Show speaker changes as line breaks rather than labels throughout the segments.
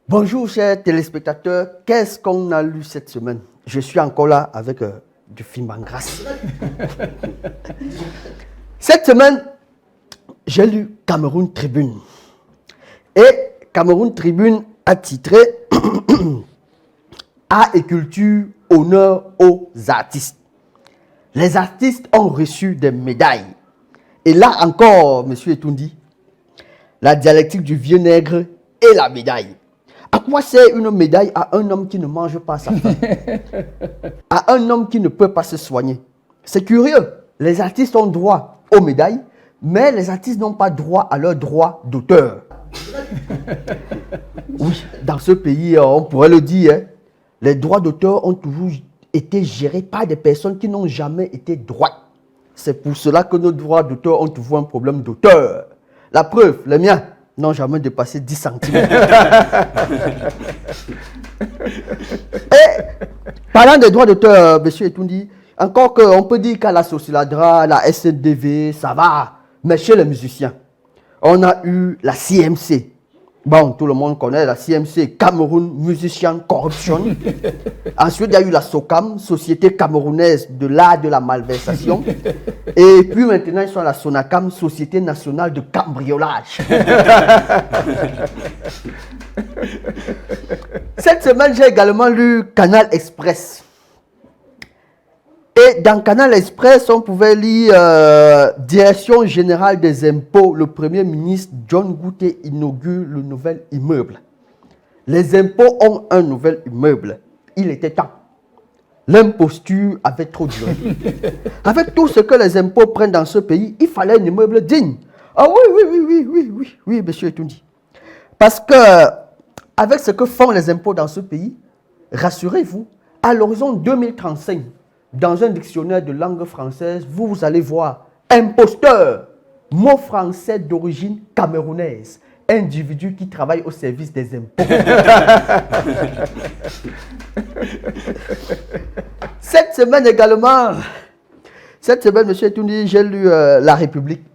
Bonjour chers téléspectateurs, qu'est-ce qu'on a lu cette semaine? Je suis encore là avec du film en grâce. Cette semaine, j'ai lu Cameroun Tribune. Et Cameroun Tribune a titré Art et culture, honneur aux artistes. Les artistes ont reçu des médailles. Et là encore, monsieur Etoundi, la dialectique du vieux nègre et la médaille. À quoi sert une médaille à un homme qui ne mange pas sa faim? À un homme qui ne peut pas se soigner? C'est curieux. Les artistes ont droit aux médailles, mais les artistes n'ont pas droit à leurs droits d'auteur. Oui, dans ce pays, on pourrait le dire, hein, les droits d'auteur ont toujours été gérés par des personnes qui n'ont jamais été droites. C'est pour cela que nos droits d'auteur ont toujours un problème d'auteur. La preuve, les miens n'ont jamais dépassé 10 centimes. Et parlant des droits d'auteur, monsieur Etoundi, encore qu'on peut dire qu'à la Sociladra, la SNDV, ça va. Mais chez les musiciens, on a eu la CMC. Bon, tout le monde connaît la CMC, Cameroun Musician Corruption. Ensuite, il y a eu la SOCAM, Société camerounaise de l'art de la malversation. Et puis maintenant, ils sont à la SONACAM, Société nationale de cambriolage. Cette semaine, j'ai également lu Canal Express. Et dans Canal Express, on pouvait lire Direction générale des impôts. Le Premier ministre John Gouté inaugure le nouvel immeuble. Les impôts ont un nouvel immeuble. Il était temps. L'imposture avait trop duré. Avec tout ce que les impôts prennent dans ce pays, il fallait un immeuble digne. Ah oui, monsieur Etoundi. Parce que, avec ce que font les impôts dans ce pays, rassurez-vous, à l'horizon 2035, dans un dictionnaire de langue française, vous allez voir imposteur, mot français d'origine camerounaise, individu qui travaille au service des impôts. Cette semaine également, monsieur Etoundi, j'ai lu La République.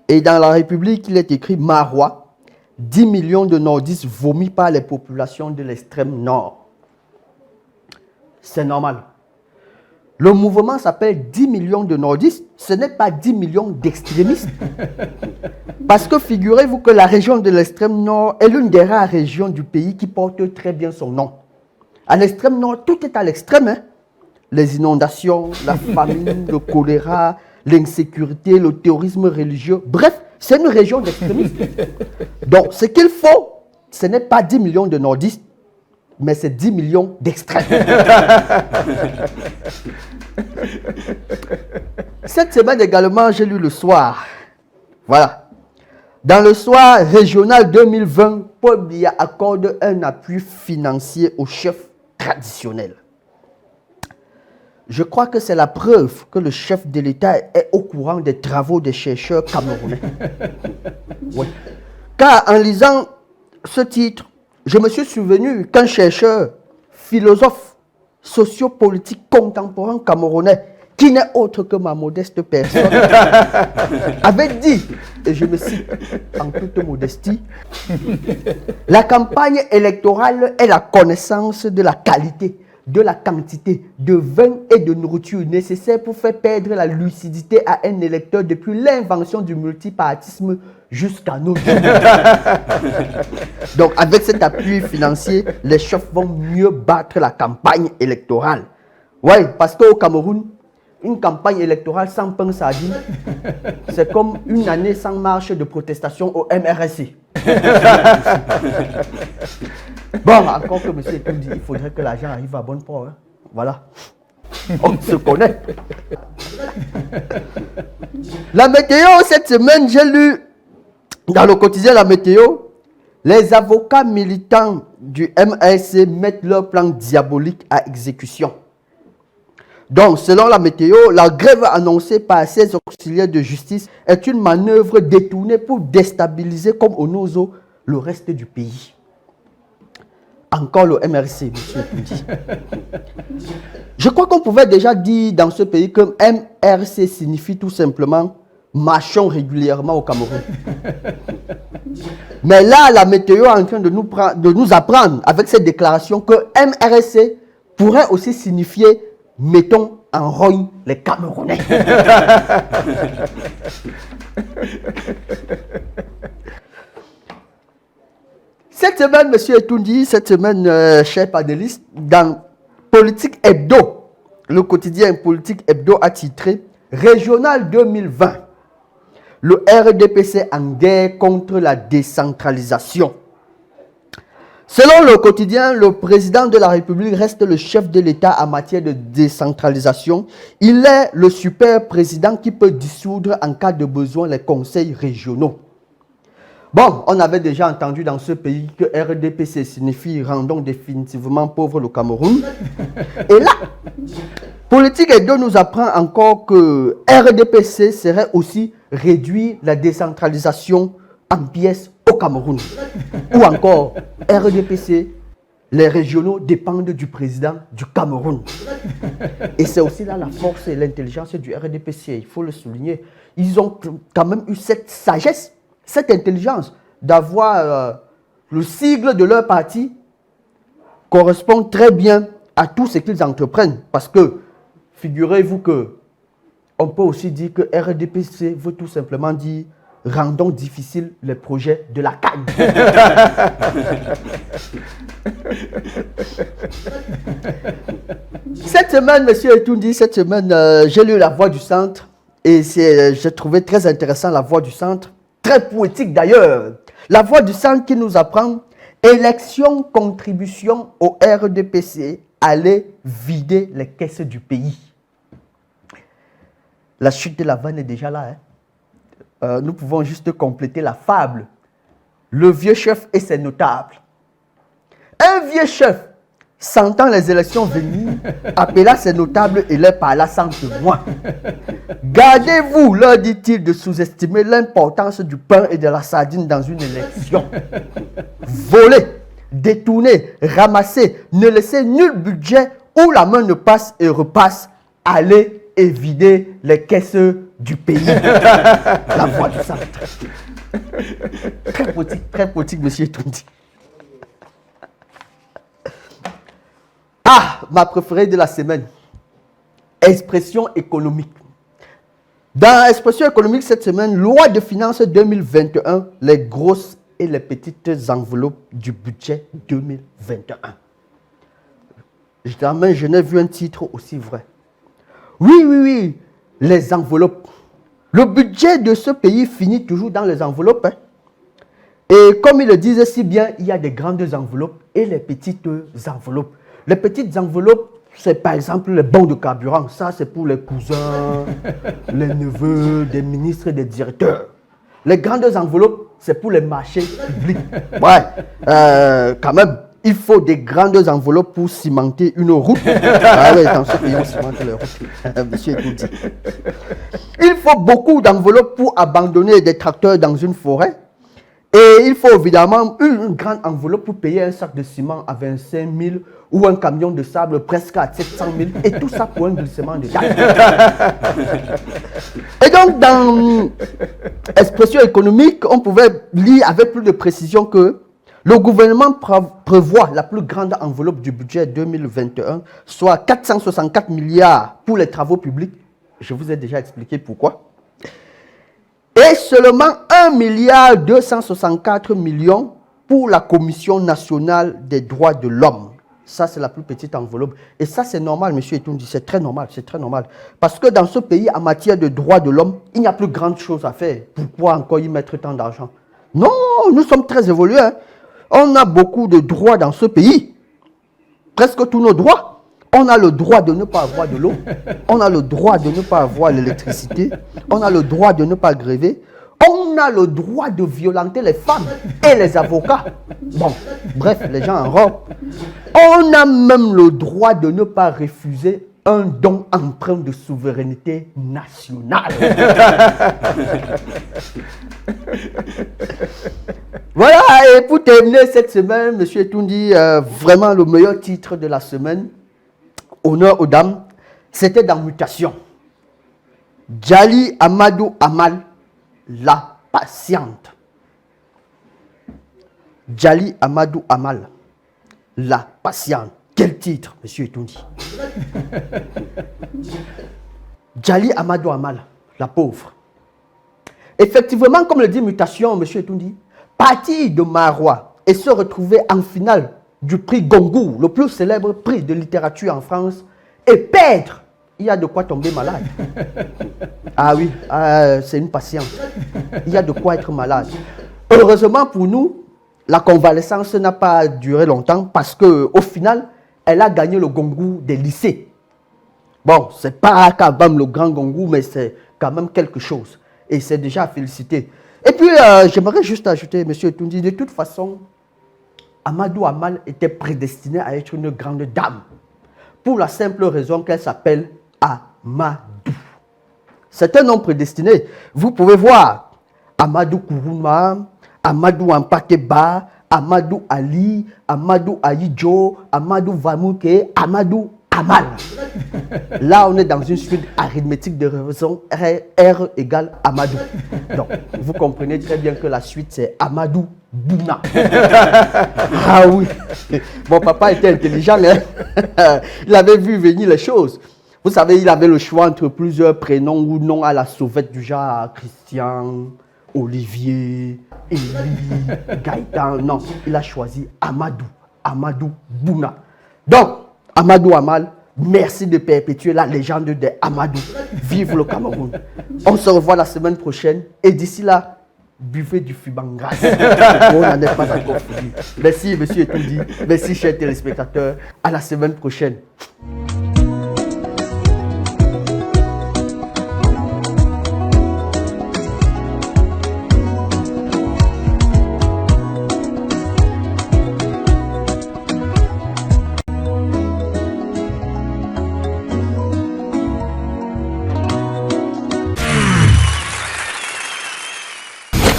Et dans La République, il est écrit Marois, 10 millions de nordistes vomis par les populations de l'extrême nord. C'est normal. Le mouvement s'appelle 10 millions de nordistes. Ce n'est pas 10 millions d'extrémistes. Parce que figurez-vous que la région de l'extrême nord est l'une des rares régions du pays qui porte très bien son nom. À l'extrême nord, tout est à l'extrême. Hein? Les inondations, la famine, le choléra, l'insécurité, le terrorisme religieux. Bref, c'est une région d'extrémistes. Donc, ce qu'il faut, ce n'est pas 10 millions de nordistes, mais c'est 10 millions d'extrêmes. Cette semaine également, j'ai lu Le Soir. Voilà. Dans Le Soir régional 2020, Paul Biya accorde un appui financier aux chefs traditionnels. Je crois que c'est la preuve que le chef de l'État est au courant des travaux des chercheurs camerounais. Oui. Car en lisant ce titre, je me suis souvenu qu'un chercheur, philosophe, sociopolitique contemporain camerounais, qui n'est autre que ma modeste personne, avait dit, et je me cite en toute modestie, la campagne électorale est la connaissance de la qualité, de la quantité de vin et de nourriture nécessaires pour faire perdre la lucidité à un électeur depuis l'invention du multipartisme jusqu'à nos jours. Donc, avec cet appui financier, les chefs vont mieux battre la campagne électorale. Oui, parce qu'au Cameroun, une campagne électorale sans pain sardine, c'est comme une année sans marche de protestation au MRSC. Bon, encore que monsieur Etoundi, il faudrait que l'argent arrive à bon port. Hein. Voilà. On se connaît. La météo, cette semaine, j'ai lu dans le quotidien La Météo, les avocats militants du MRC mettent leur plan diabolique à exécution. Donc, selon La Météo, la grève annoncée par ces auxiliaires de justice est une manœuvre détournée pour déstabiliser comme au Nozo le reste du pays. Encore le MRC, monsieur Etoundi. Je crois qu'on pouvait déjà dire dans ce pays que MRC signifie tout simplement marchons régulièrement au Cameroun. Mais là, la météo est en train de nous apprendre, avec cette déclaration, que MRSC pourrait aussi signifier « mettons en rogne les Camerounais ». Cette semaine, M. Etoundi, cette semaine, chers panélistes, dans Politique Hebdo, le quotidien Politique Hebdo a titré « Régional 2020 ». Le RDPC en guerre contre la décentralisation. Selon le quotidien, le président de la République reste le chef de l'État en matière de décentralisation. Il est le super président qui peut dissoudre en cas de besoin les conseils régionaux. Bon, on avait déjà entendu dans ce pays que RDPC signifie « rendons définitivement pauvre le Cameroun ». Et là, Politique Hebdo nous apprend encore que RDPC serait aussi réduire la décentralisation en pièces au Cameroun. Ou encore, RDPC, les régionaux dépendent du président du Cameroun. Et c'est aussi là la force et l'intelligence du RDPC, il faut le souligner. Ils ont quand même eu cette sagesse, cette intelligence d'avoir le sigle de leur parti correspond très bien à tout ce qu'ils entreprennent. Parce que, figurez-vous que on peut aussi dire que RDPC veut tout simplement dire « rendons difficiles les projets de la CAN ». Cette semaine, M. Etoundi, cette semaine, j'ai lu La Voix du Centre et j'ai trouvé très intéressant La Voix du Centre, très poétique d'ailleurs. La Voix du Centre qui nous apprend « Élection, contribution au RDPC, aller vider les caisses du pays ». La chute de la vanne est déjà là. Hein. Nous pouvons juste compléter la fable. Le vieux chef et ses notables. Un vieux chef, sentant les élections venir, appela ses notables et leur parla sans témoin. Gardez-vous, leur dit-il, de sous-estimer l'importance du pain et de la sardine dans une élection. Voler, détourner, ramasser, ne laissez nul budget où la main ne passe et repasse. Allez et vider les caisses du pays. La Voix du Centre. Très poétique, monsieur Etoundi. Ah, ma préférée de la semaine. Expression économique. Dans Expression économique cette semaine, loi de finances 2021, les grosses et les petites enveloppes du budget 2021. Jamais je n'ai vu un titre aussi vrai. Oui, les enveloppes. Le budget de ce pays finit toujours dans les enveloppes. Hein. Et comme ils le disent si bien, il y a des grandes enveloppes et les petites enveloppes. Les petites enveloppes, c'est par exemple les bons de carburant. Ça, c'est pour les cousins, les neveux, des ministres et des directeurs. Les grandes enveloppes, c'est pour les marchés publics. Ouais, quand même. Il faut des grandes enveloppes pour cimenter une route. Ah oui, dans ce pays, on cimente les routes. Monsieur Etoundi. Il faut beaucoup d'enveloppes pour abandonner des tracteurs dans une forêt. Et il faut évidemment une grande enveloppe pour payer un sac de ciment à 25 000 ou un camion de sable presque à 700 000. Et tout ça pour un glissement de date. Et donc, dans Expression économique, on pouvait lire avec plus de précision que le gouvernement prévoit la plus grande enveloppe du budget 2021, soit 464 milliards pour les travaux publics. Je vous ai déjà expliqué pourquoi. Et seulement 1 milliard 264 millions pour la Commission nationale des droits de l'homme. Ça, c'est la plus petite enveloppe. Et ça, c'est normal, monsieur Etoundi, c'est très normal, c'est très normal. Parce que dans ce pays, en matière de droits de l'homme, il n'y a plus grande chose à faire. Pourquoi encore y mettre tant d'argent? Non, nous sommes très évolués. Hein. On a beaucoup de droits dans ce pays. Presque tous nos droits. On a le droit de ne pas avoir de l'eau. On a le droit de ne pas avoir l'électricité. On a le droit de ne pas gréver. On a le droit de violenter les femmes et les avocats. Bon, bref, les gens en robe. On a même le droit de ne pas refuser un don empreint de souveraineté nationale. Voilà, et pour terminer cette semaine, M. Etoundi, vraiment le meilleur titre de la semaine, honneur aux dames, c'était dans Mutation. Djali Amadou Amal, la patiente. Djali Amadou Amal, la patiente. Quel titre, monsieur Etoundi? Djali Amadou Amal, la pauvre. Effectivement, comme le dit Mutation, monsieur Etoundi, partir de Marois et se retrouver en finale du prix Goncourt, le plus célèbre prix de littérature en France, et perdre, il y a de quoi tomber malade. Ah oui, c'est une patience. Il y a de quoi être malade. Heureusement pour nous, la convalescence n'a pas duré longtemps parce qu'au final, elle a gagné le Goncourt des lycées. Bon, c'est pas quand même le grand Goncourt, mais c'est quand même quelque chose. Et c'est déjà à féliciter. Et puis, j'aimerais juste ajouter, monsieur Etoundi, de toute façon, Amadou Amal était prédestinée à être une grande dame. Pour la simple raison qu'elle s'appelle Amadou. C'est un nom prédestiné. Vous pouvez voir Amadou Kourouma, Amadou Ampateba, Amadou Ali, Amadou Aïdjo, Amadou Vamouke, Amadou Amal. Là, on est dans une suite arithmétique de raison R égale Amadou. Donc, vous comprenez très bien que la suite, c'est Amadou Bouna. Ah oui. Mon papa était intelligent. Hein? Il avait vu venir les choses. Vous savez, il avait le choix entre plusieurs prénoms ou noms à la sauvette du genre Christian, Olivier, Élie, Gaëtan. Non, il a choisi Amadou. Amadou Bouna. Donc, Amadou Amal, merci de perpétuer la légende de Amadou. Vive le Cameroun. On se revoit la semaine prochaine. Et d'ici là, buvez du Fubangas. On n'en est pas encore fini. Merci, monsieur Etoundi. Merci, chers téléspectateurs. À la semaine prochaine.